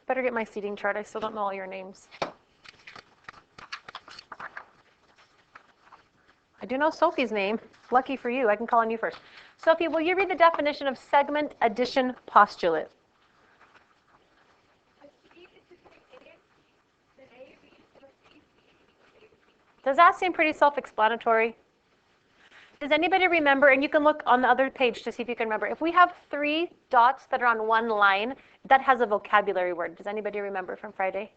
Better get my seating chart. I still don't know all your names. I do know Sophie's name. Lucky for you, I can call on you first. Sophie, will you read the definition of segment addition postulate? Does that seem pretty self-explanatory? Does anybody remember, and you can look on the other page to see if you can remember, if we have 3 dots that are on one line, that has a vocabulary word. Does anybody remember from Friday?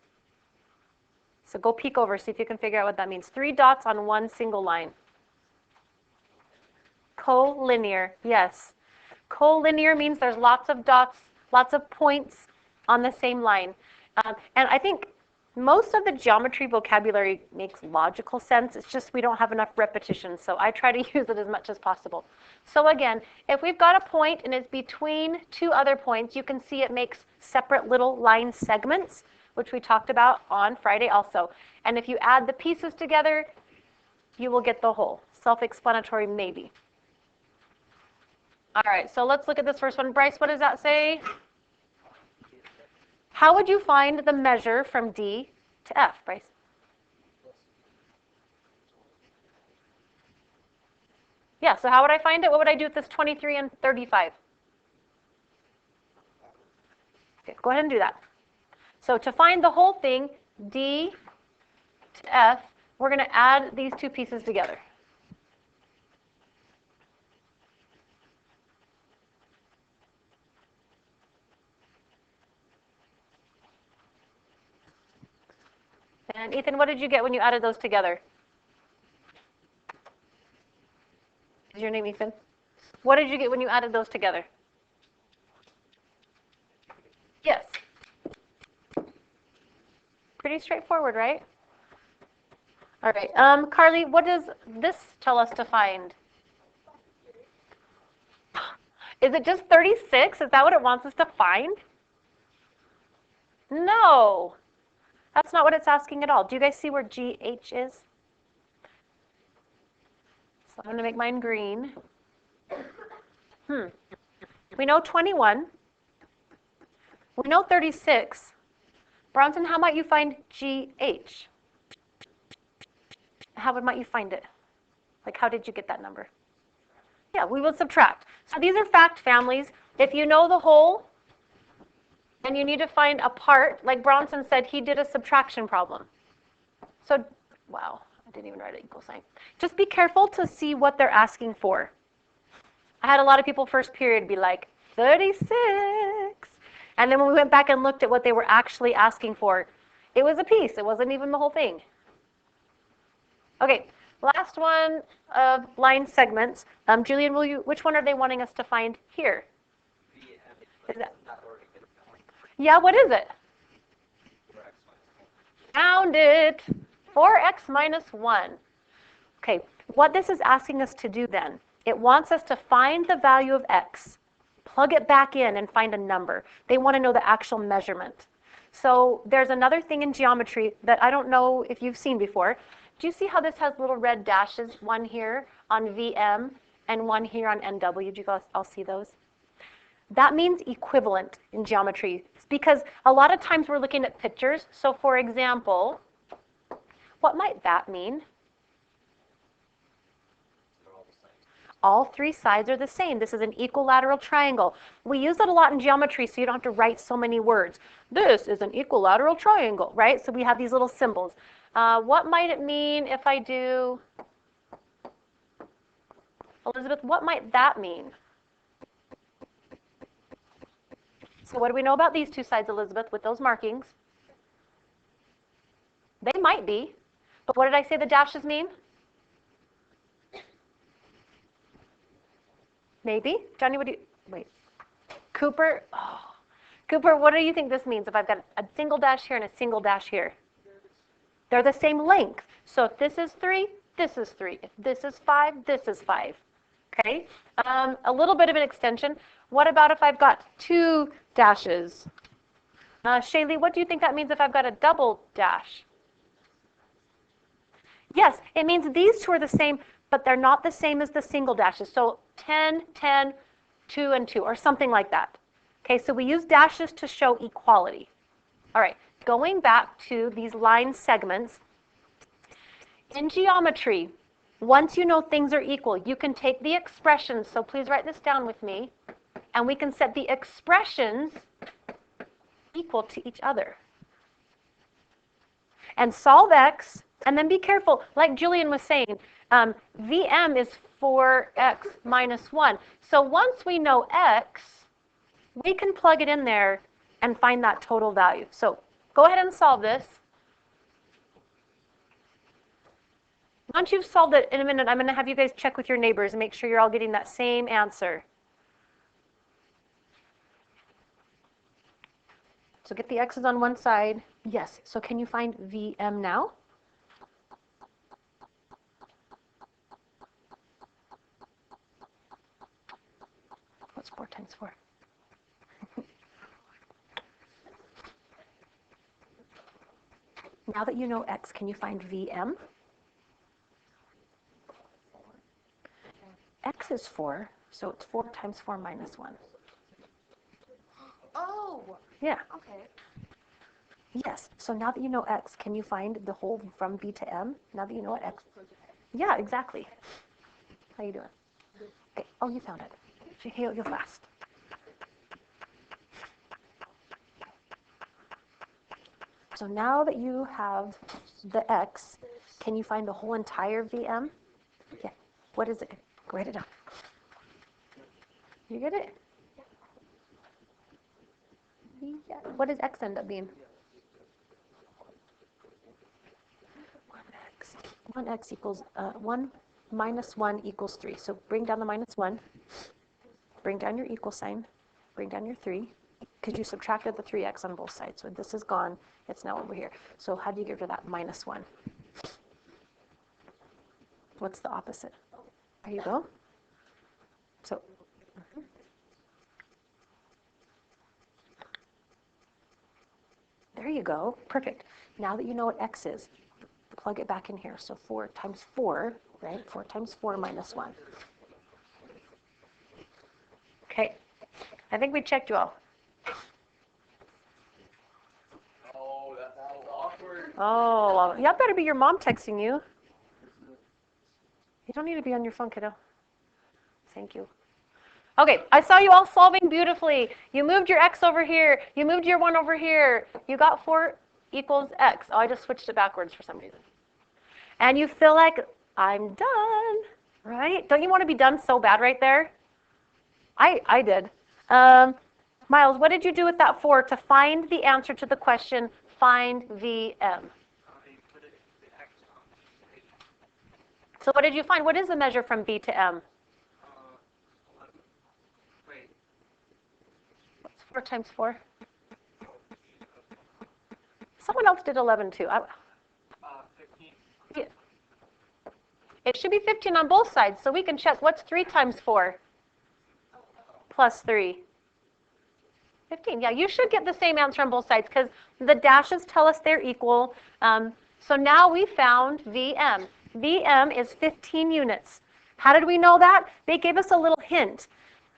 So go peek over, see if you can figure out what that means. 3 dots on one single line. Collinear, yes. Collinear means there's lots of dots, lots of points on the same line. And I think most of the geometry vocabulary makes logical sense. It's just we don't have enough repetition, so I try to use it as much as possible. So again, if we've got a point and it's between 2 other points, you can see it makes separate little line segments, which we talked about on Friday also. And if you add the pieces together, you will get the whole. Self-explanatory, maybe. All right, so let's look at this first one. Bryce, what does that say? How would you find the measure from D to F, Bryce? Yeah, so how would I find it? What would I do with this 23 and 35? Okay, go ahead and do that. So to find the whole thing, D to F, we're going to add these 2 pieces together. And Ethan, what did you get when you added those together? Is your name Ethan? What did you get when you added those together? Yes. Pretty straightforward, right? All right. Carly, what does this tell us to find? Is it just 36? Is that what it wants us to find? No. That's not what it's asking at all. Do you guys see where GH is? So I'm going to make mine green. We know 21. We know 36. Bronson, how might you find GH? How might you find it? Like, how did you get that number? Yeah, we will subtract. So these are fact families. If you know the whole, and you need to find a part, like Bronson said, he did a subtraction problem. So, wow, I didn't even write an equal sign. Just be careful to see what they're asking for. I had a lot of people first period be like, 36. And then when we went back and looked at what they were actually asking for, it was a piece. It wasn't even the whole thing. Okay, last one of line segments. Julian, which one are they wanting us to find here? Is that? Yeah, what is it? Found it. 4x minus 1. Okay, what this is asking us to do then, it wants us to find the value of x, plug it back in, and find a number. They want to know the actual measurement. So there's another thing in geometry that I don't know if you've seen before. Do you see how this has little red dashes, one here on VM and one here on NW? Did you guys all see those? That means equivalent in geometry, because a lot of times we're looking at pictures. So for example, what might that mean? All 3 sides are the same. This is an equilateral triangle. We use it a lot in geometry, so you don't have to write so many words. This is an equilateral triangle, right? So we have these little symbols. What might it mean if I do, Elizabeth, what might that mean? So what do we know about these 2 sides, Elizabeth, with those markings? They might be. But what did I say the dashes mean? Maybe. Johnny, what do you, wait. Cooper, Cooper, what do you think this means if I've got a single dash here and a single dash here? They're the same length. So if this is 3, this is 3. If this is 5, this is 5. Okay? A little bit of an extension. What about if I've got 2 dashes? Shaylee, what do you think that means if I've got a double dash? Yes, it means these 2 are the same, but they're not the same as the single dashes. So 10, 10, 2, and 2, or something like that. Okay, so we use dashes to show equality. All right, going back to these line segments, in geometry, once you know things are equal, you can take the expressions, so please write this down with me, and we can set the expressions equal to each other. And solve x, and then be careful, like Julian was saying, Vm is 4x minus 1. So once we know x, we can plug it in there and find that total value. So go ahead and solve this. Once you've solved it, in a minute, I'm going to have you guys check with your neighbors and make sure you're all getting that same answer. So get the x's on one side. Yes. So can you find Vm now? What's 4 times 4? Now that you know x, can you find Vm? X is 4, so it's 4 times 4 minus 1. Oh. Yeah. Okay. Yes. So now that you know x, can you find the whole from b to m? Now that you know what x. Yeah, exactly. How you doing? Okay. Oh, you found it. You're fast. So now that you have the x, can you find the whole entire Vm? Yeah. What is it? Write it down. You get it? Yeah. What does x end up being? 1x. 1x equals 1 minus 1 equals 3. So bring down the minus 1. Bring down your equal sign. Bring down your 3. Because you subtracted the 3x on both sides. So this is gone. It's now over here. So how do you get rid of that minus 1? What's the opposite? There you go. So there you go. Perfect. Now that you know what x is, plug it back in here. So 4 times 4, right? 4 times 4 minus 1. Okay. I think we checked you all. Oh, that's so awkward. Oh, well, that better be your mom texting you. You don't need to be on your phone, kiddo. Thank you. Okay, I saw you all solving beautifully. You moved your x over here. You moved your 1 over here. You got 4 equals x. Oh, I just switched it backwards for some reason. And you feel like, I'm done, right? Don't you want to be done so bad right there? I did. Miles, what did you do with that 4 to find the answer to the question, find Vm? So what did you find? What is the measure from B to M? What's 4 times 4? Someone else did 11 too. 15. Yeah. It should be 15 on both sides, so we can check. What's 3 times 4? Plus 3. 15. Yeah, you should get the same answer on both sides because the dashes tell us they're equal. So now we found Vm. Vm is 15 units. How did we know that? They gave us a little hint.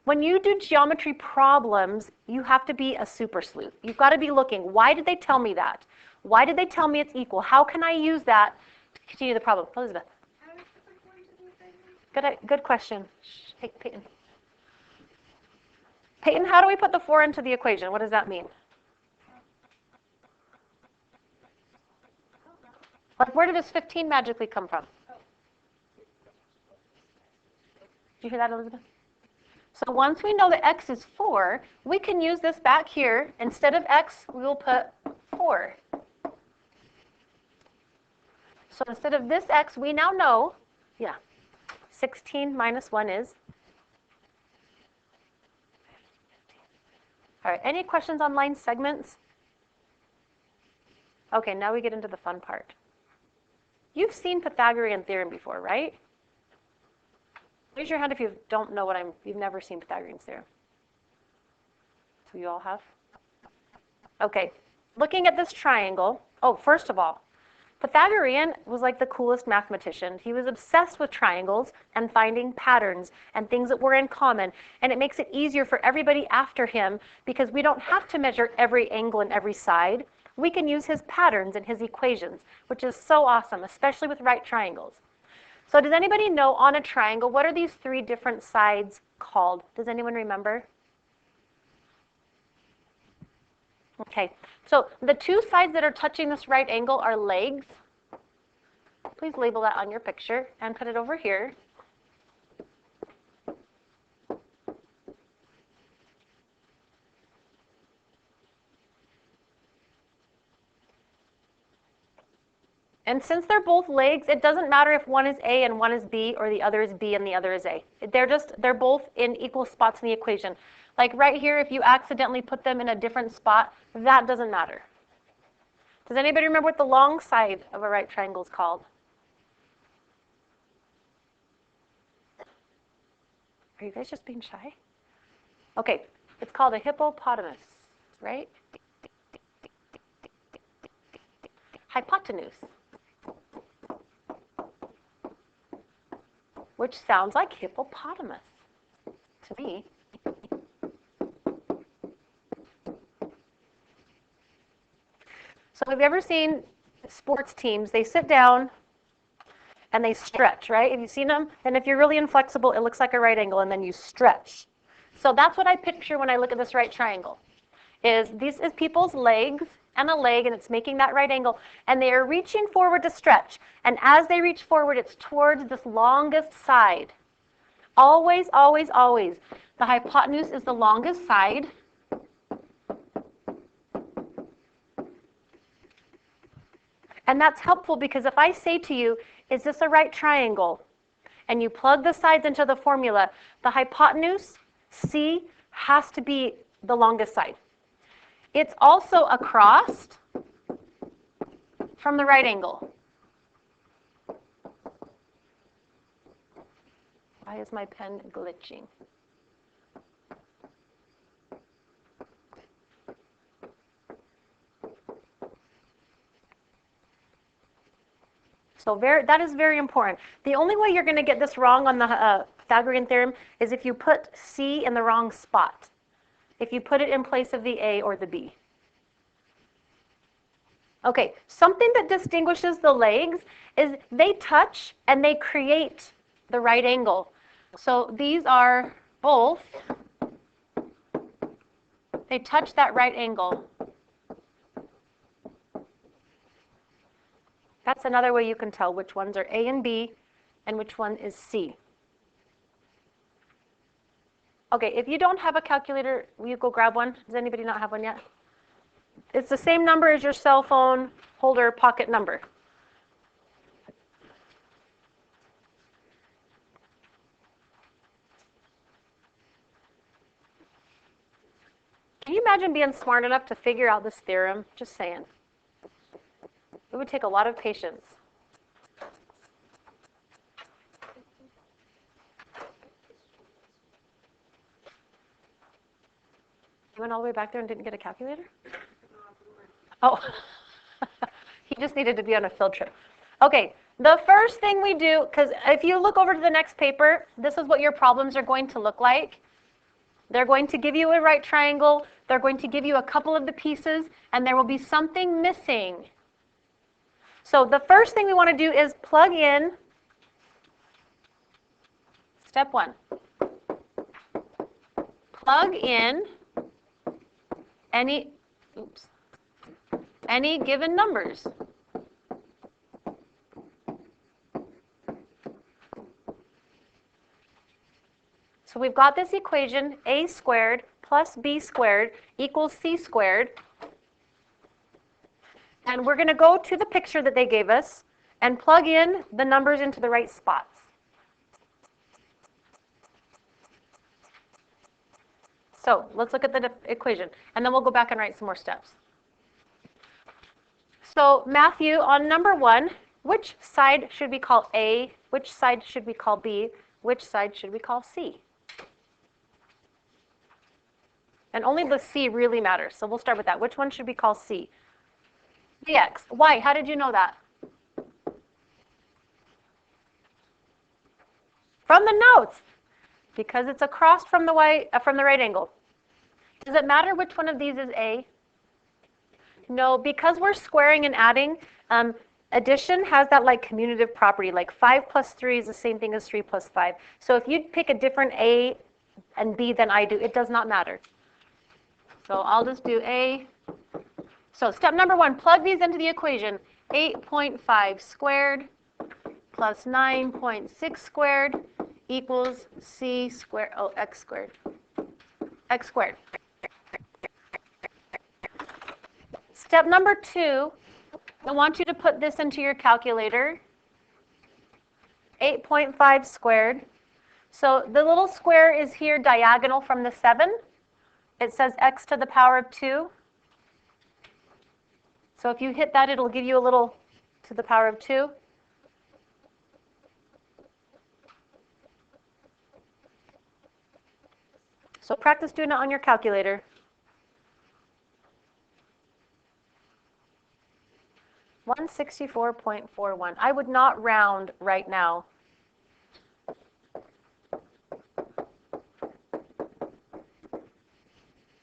When you do geometry problems, you have to be a super sleuth. You've got to be looking. Why did they tell me that? Why did they tell me it's equal? How can I use that to continue the problem? Elizabeth. Good question. Hey, Peyton. Peyton, how do we put the 4 into the equation? What does that mean? Like, where did this 15 magically come from? Did you hear that, Elizabeth? So once we know that x is 4, we can use this back here. Instead of x, we will put 4. So instead of this x, we now know, 16 minus 1 is. All right, any questions on line segments? Okay, now we get into the fun part. You've seen Pythagorean theorem before, right? Raise your hand if you don't know you've never seen Pythagorean theorem. So you all have? Okay, looking at this triangle, first of all, Pythagorean was like the coolest mathematician. He was obsessed with triangles and finding patterns and things that were in common. And it makes it easier for everybody after him because we don't have to measure every angle and every side. we can use his patterns and his equations, which is so awesome, especially with right triangles. So does anybody know on a triangle, what are these three different sides called? Does anyone remember? Okay, so the two sides that are touching this right angle are legs. Please label that on your picture and put it over here. And since they're both legs, it doesn't matter if one is A and one is B, or the other is B and the other is A. They're both in equal spots in the equation. Like right here, if you accidentally put them in a different spot, that doesn't matter. Does anybody remember what the long side of a right triangle is called? Are you guys just being shy? Okay, it's called a hippopotamus, right? Hypotenuse, which sounds like hippopotamus to me. So have you ever seen sports teams? They sit down and they stretch, right? Have you seen them? And if you're really inflexible, it looks like a right angle, and then you stretch. So that's what I picture when I look at this right triangle. This is people's legs and a leg, and it's making that right angle, and they are reaching forward to stretch. And as they reach forward, it's towards this longest side. Always, always, always. The hypotenuse is the longest side. And that's helpful because if I say to you, is this a right triangle? And you plug the sides into the formula, the hypotenuse, C, has to be the longest side. It's also across from the right angle. Why is my pen glitching? So that is very important. The only way you're going to get this wrong on the Pythagorean theorem is if you put C in the wrong spot. If you put it in place of the A or the B. Okay, something that distinguishes the legs is they touch and they create the right angle. So these are both, they touch that right angle. That's another way you can tell which ones are A and B and which one is C. Okay, if you don't have a calculator, will you go grab one? Does anybody not have one yet? It's the same number as your cell phone holder pocket number. Can you imagine being smart enough to figure out this theorem? Just saying. It would take a lot of patience. You went all the way back there and didn't get a calculator? Oh, he just needed to be on a field trip. Okay, the first thing we do, because if you look over to the next paper, this is what your problems are going to look like. They're going to give you a right triangle. They're going to give you a couple of the pieces, and there will be something missing. So the first thing we want to do is plug in step one. Plug in any given numbers. So we've got this equation, a squared plus b squared equals c squared. And we're going to go to the picture that they gave us and plug in the numbers into the right spots. So let's look at the equation, and then we'll go back and write some more steps. So Matthew, on number 1, which side should we call A? Which side should we call B? Which side should we call C? And only the C really matters, so we'll start with that. Which one should we call C? The X. Why? How did you know that? From the notes. Because it's across from the right angle. Does it matter which one of these is A? No, because we're squaring and adding, addition has that like commutative property, like 5 plus 3 is the same thing as 3 plus 5. So if you pick a different A and B than I do, it does not matter. So I'll just do A. So step number 1, plug these into the equation. 8.5 squared plus 9.6 squared equals C squared, X squared. X squared. Step number 2, I want you to put this into your calculator. 8.5 squared. So the little square is here diagonal from the 7. It says x to the power of 2. So if you hit that, it'll give you a little to the power of 2. So practice doing it on your calculator. 164.41. I would not round right now.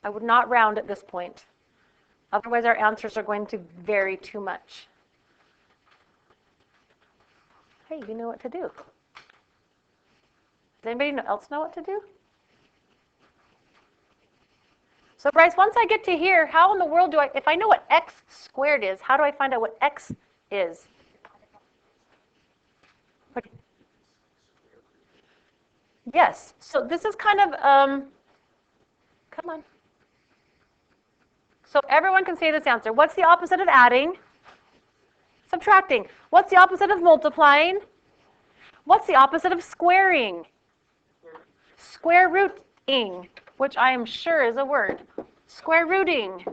I would not round at this point. Otherwise, our answers are going to vary too much. Hey, you know what to do. Does anybody else know what to do? So Bryce, once I get to here, how in the world do I, if I know what x squared is, how do I find out what x is? Yes, so this is kind of, come on. So everyone can say this answer. What's the opposite of adding? Subtracting. What's the opposite of multiplying? What's the opposite of squaring? Square rooting, which I am sure is a word. Square rooting.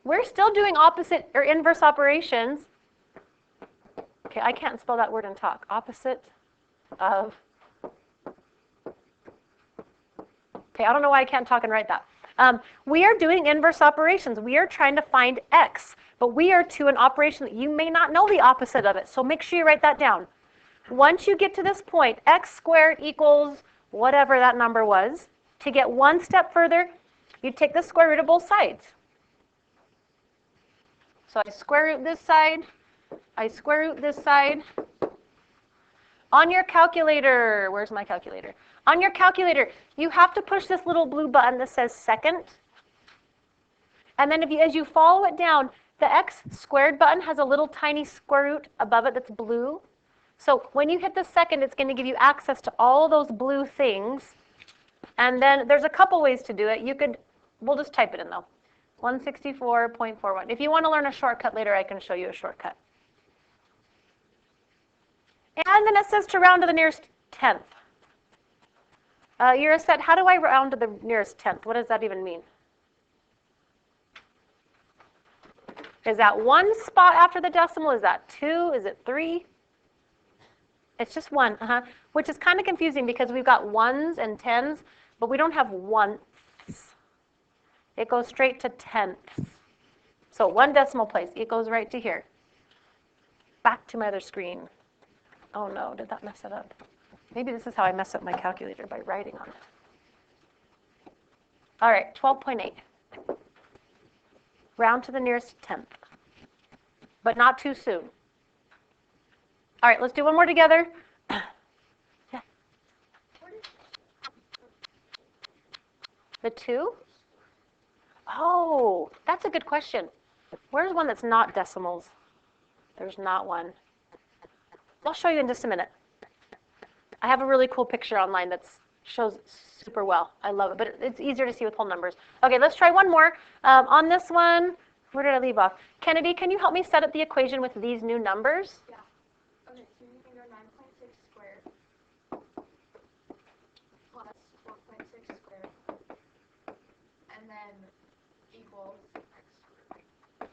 We're still doing opposite or inverse operations. Okay, I can't spell that word and talk. Opposite of. Okay, I don't know why I can't talk and write that. We are doing inverse operations. We are trying to find x, but we are to an operation that you may not know the opposite of it. So make sure you write that down. Once you get to this point, x squared equals whatever that number was. To get one step further, you take the square root of both sides. So I square root this side. I square root this side. On your calculator, where's my calculator? On your calculator, you have to push this little blue button that says second. And then as you follow it down, the x squared button has a little tiny square root above it that's blue. So when you hit the second, it's going to give you access to all those blue things. And then there's a couple ways to do it. We'll just type it in though. 164.41. If you want to learn a shortcut later, I can show you a shortcut. And then it says to round to the nearest tenth. You're said, how do I round to the nearest tenth? What does that even mean? Is that one spot after the decimal? Is that 2? Is it 3? It's just 1, which is kind of confusing because we've got ones and tens, but we don't have oneths. It goes straight to tenths. So 1 decimal place, it goes right to here. Back to my other screen. Oh no, did that mess it up? Maybe this is how I mess up my calculator, by writing on it. All right, 12.8. Round to the nearest tenth, but not too soon. All right, let's do one more together. Yeah. The 2? Oh, that's a good question. Where's one that's not decimals? There's not one. I'll show you in just a minute. I have a really cool picture online that shows super well. I love it, but it's easier to see with whole numbers. Okay, let's try one more. On this one, where did I leave off? Kennedy, can you help me set up the equation with these new numbers? Yeah. Okay, so you can go 9.6 squared plus 4.6 squared, and then equals x squared.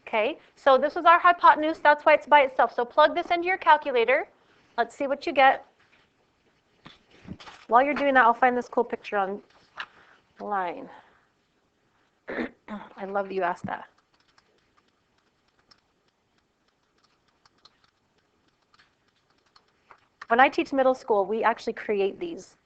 Okay, so this is our hypotenuse. That's why it's by itself. So plug this into your calculator. Let's see what you get. While you're doing that, I'll find this cool picture online. I love that you asked that. When I teach middle school, we actually create these.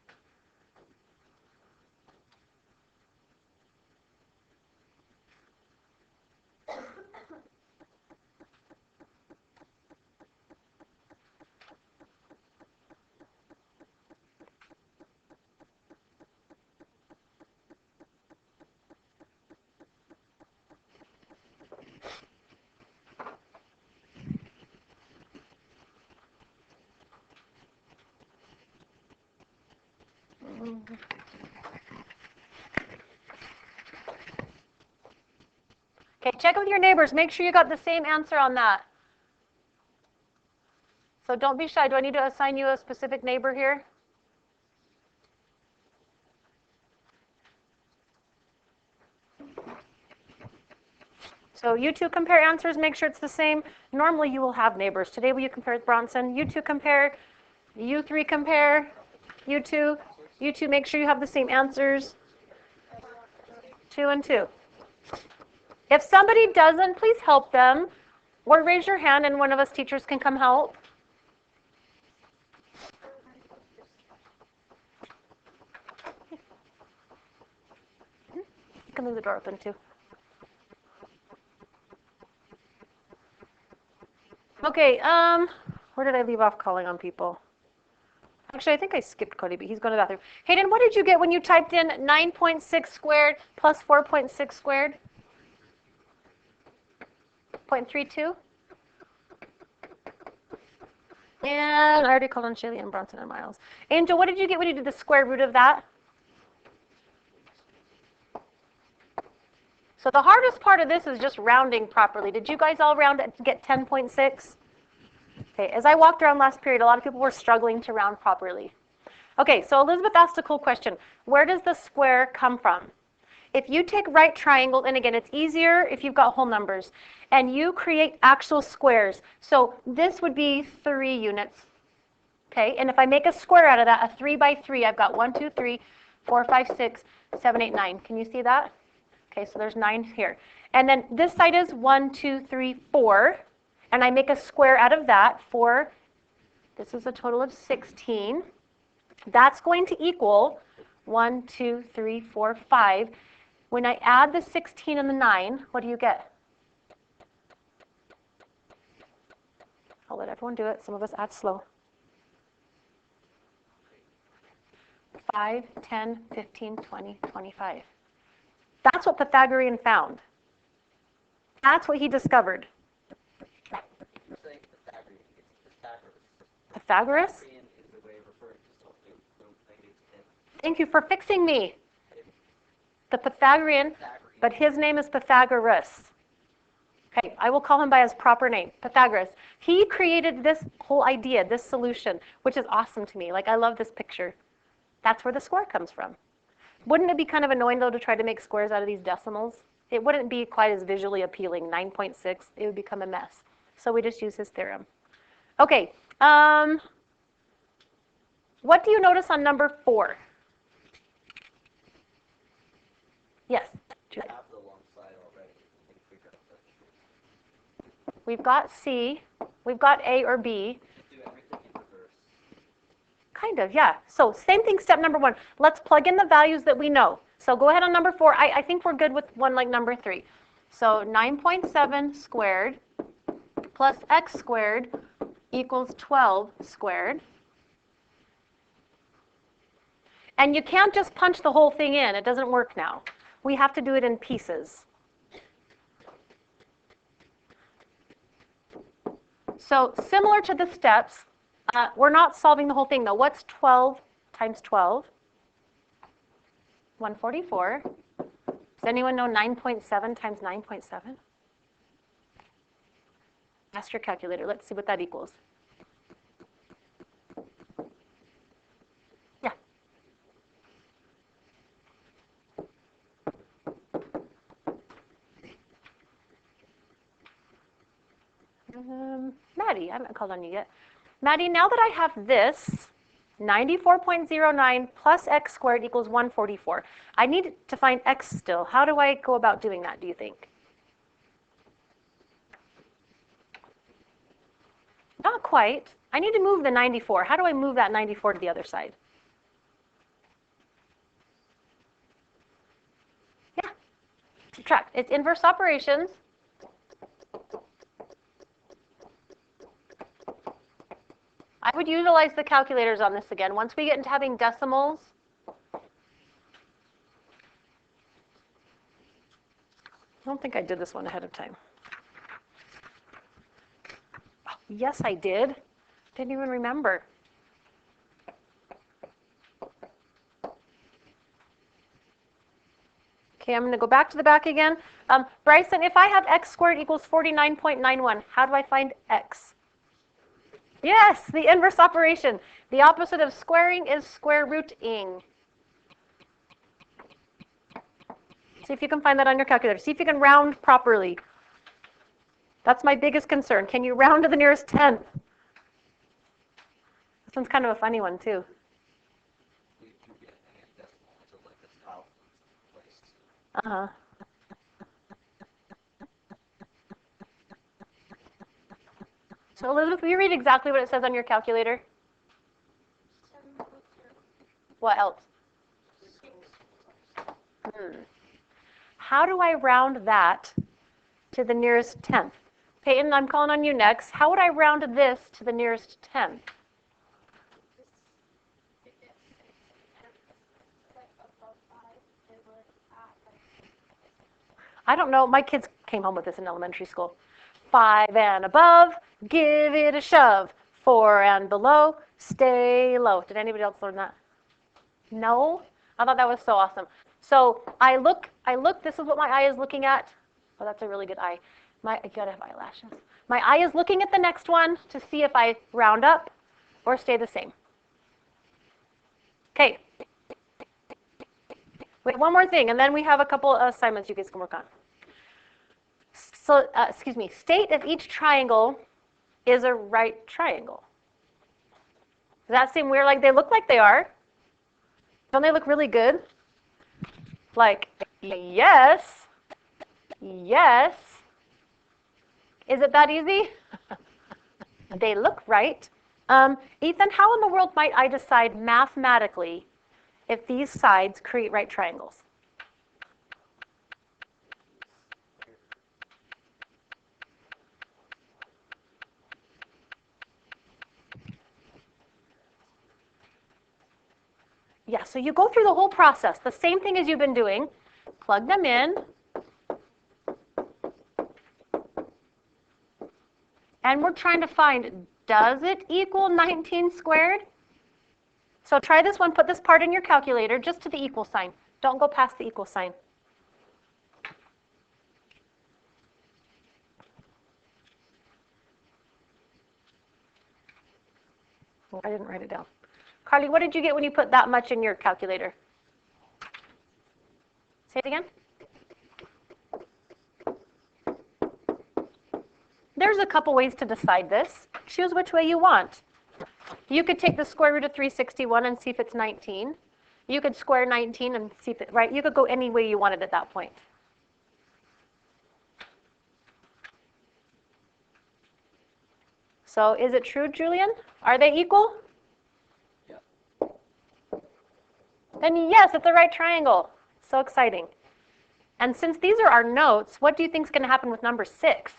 Okay, check with your neighbors. Make sure you got the same answer on that. So don't be shy. Do I need to assign you a specific neighbor here? So you two compare answers, make sure it's the same. Normally you will have neighbors. Today will you compare with Bronson? You two compare, you three compare, you two make sure you have the same answers. 2 and 2. If somebody doesn't, please help them. Or raise your hand and one of us teachers can come help. You can leave the door open too. Okay, where did I leave off calling on people? Actually, I think I skipped Cody, but he's going to the bathroom. Hayden, what did you get when you typed in 9.6 squared plus 4.6 squared? 0.32? And I already called on Shaylee and Bronson and Miles. Angel, what did you get when you did the square root of that? So the hardest part of this is just rounding properly. Did you guys all round it to get 10.6? Okay, as I walked around last period, a lot of people were struggling to round properly. Okay, so Elizabeth asked a cool question. Where does the square come from? If you take right triangle, and again, it's easier if you've got whole numbers, and you create actual squares. So this would be 3 units. Okay, and if I make a square out of that, a 3 by 3, I've got 1, 2, 3, 4, 5, 6, 7, 8, 9. Can you see that? Okay, so there's 9 here. And then this side is 1, 2, 3, 4. And I make a square out of that for, this is a total of 16. That's going to equal 1, 2, 3, 4, 5. When I add the 16 and the 9, what do you get? I'll let everyone do it. Some of us add slow. 5, 10, 15, 20, 25. That's what Pythagorean found. That's what he discovered. Pythagoras? Thank you for fixing me. The Pythagorean, but his name is Pythagoras. Okay, I will call him by his proper name, Pythagoras. He created this whole idea, this solution, which is awesome to me. Like, I love this picture. That's where the square comes from. Wouldn't it be kind of annoying, though, to try to make squares out of these decimals? It wouldn't be quite as visually appealing, 9.6. It would become a mess. So we just use his theorem. Okay, what do you notice on number 4? Yes? We've got C, we've got A or B. Kind of, yeah. So same thing, step number 1. Let's plug in the values that we know. So go ahead on number 4. I think we're good with one like number 3. So 9.7 squared plus x squared equals 12 squared. And you can't just punch the whole thing in. It doesn't work now. We have to do it in pieces. So similar to the steps, we're not solving the whole thing though. What's 12 times 12? 144. Does anyone know 9.7 times 9.7? Ask your calculator. Let's see what that equals. Yeah. Maddie, I haven't called on you yet. Maddie, now that I have this, 94.09 plus x squared equals 144. I need to find x still. How do I go about doing that, do you think? Not quite. I need to move the 94. How do I move that 94 to the other side? Yeah, subtract. It's inverse operations. I would utilize the calculators on this again. Once we get into having decimals, I don't think I did this one ahead of time. Oh, yes, I did. Didn't even remember. Okay, I'm going to go back to the back again. Bryson, if I have x squared equals 49.91, how do I find x? Yes, the inverse operation. The opposite of squaring is square rooting. See if you can find that on your calculator. See if you can round properly. That's my biggest concern. Can you round to the nearest tenth? This one's kind of a funny one, too. Uh-huh. So, Elizabeth, will you read exactly what it says on your calculator? 7.0. What else? How do I round that to the nearest tenth? Peyton, I'm calling on you next. How would I round this to the nearest tenth? I don't know. My kids came home with this in elementary school. 5 and above, give it a shove. 4 and below, stay low. Did anybody else learn that? No? I thought that was so awesome. So I look, this is what my eye is looking at. Oh, that's a really good eye. I gotta have eyelashes. My eye is looking at the next one to see if I round up or stay the same. Okay. Wait, one more thing, and then we have a couple assignments you guys can work on. So, state if each triangle is a right triangle. Does that seem weird? Like they look like they are. Don't they look really good? Like, yes. Yes. Is it that easy? They look right. Ethan, how in the world might I decide mathematically if these sides create right triangles? Yeah, so you go through the whole process, the same thing as you've been doing. Plug them in. And we're trying to find, does it equal 19 squared? So try this one, put this part in your calculator just to the equal sign. Don't go past the equal sign. Oh, I didn't write it down. Carly, what did you get when you put that much in your calculator? Say it again. There's a couple ways to decide this. Choose which way you want. You could take the square root of 361 and see if it's 19. You could square 19 and see if it, right? You could go any way you wanted at that point. So is it true, Julian? Are they equal? Yeah. Then yes, it's a right triangle. So exciting. And since these are our notes, what do you think is going to happen with number 6?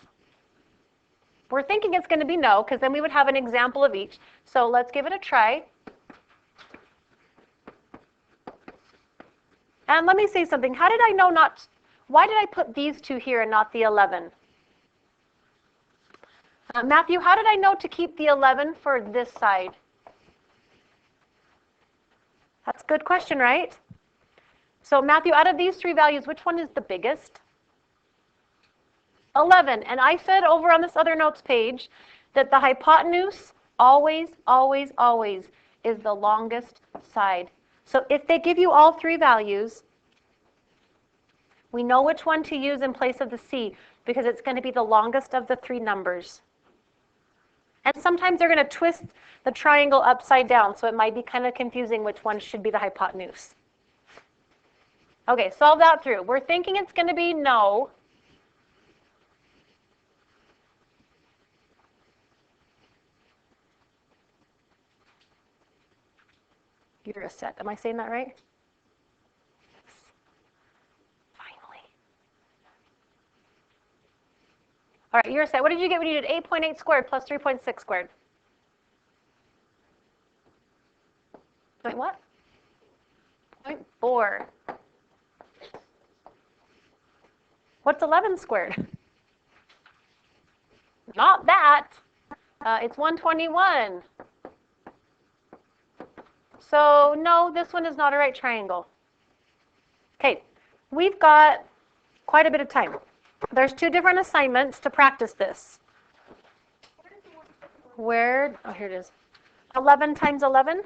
We're thinking it's going to be no, because then we would have an example of each. So let's give it a try. And let me say something. How did I know not, why did I put these two here and not the 11? Matthew, how did I know to keep the 11 for this side? That's a good question, right? So Matthew, out of these three values, which one is the biggest? 11. And I said over on this other notes page that the hypotenuse always, always, always is the longest side. So if they give you all three values, we know which one to use in place of the C because it's going to be the longest of the three numbers. And sometimes they're going to twist the triangle upside down, so it might be kind of confusing which one should be the hypotenuse. Okay, solve that through. We're thinking it's going to be no. You're a set. Am I saying that right? Yes. Finally. All right, you're a set. What did you get when you did 8.8 squared plus 3.6 squared? Wait, what? 0.4. What's 11 squared? Not that. It's 121. So no, this one is not a right triangle. Okay, we've got quite a bit of time. There's 2 different assignments to practice this. Where, oh, here it is. 11 times 11.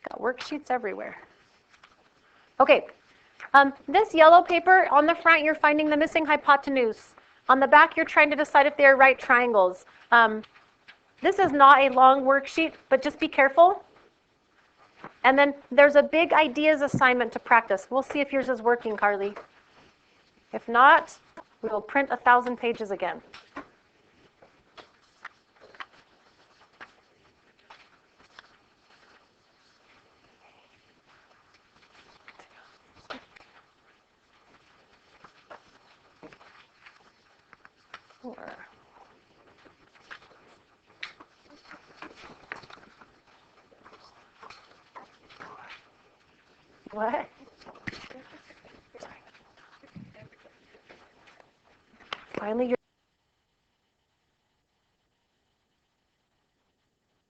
Got worksheets everywhere. Okay, this yellow paper, on the front, you're finding the missing hypotenuse. On the back, you're trying to decide if they're right triangles. This is not a long worksheet, but just be careful. And then there's a big ideas assignment to practice. We'll see if yours is working, Carly. If not, we will print 1,000 pages again. What? Finally, you're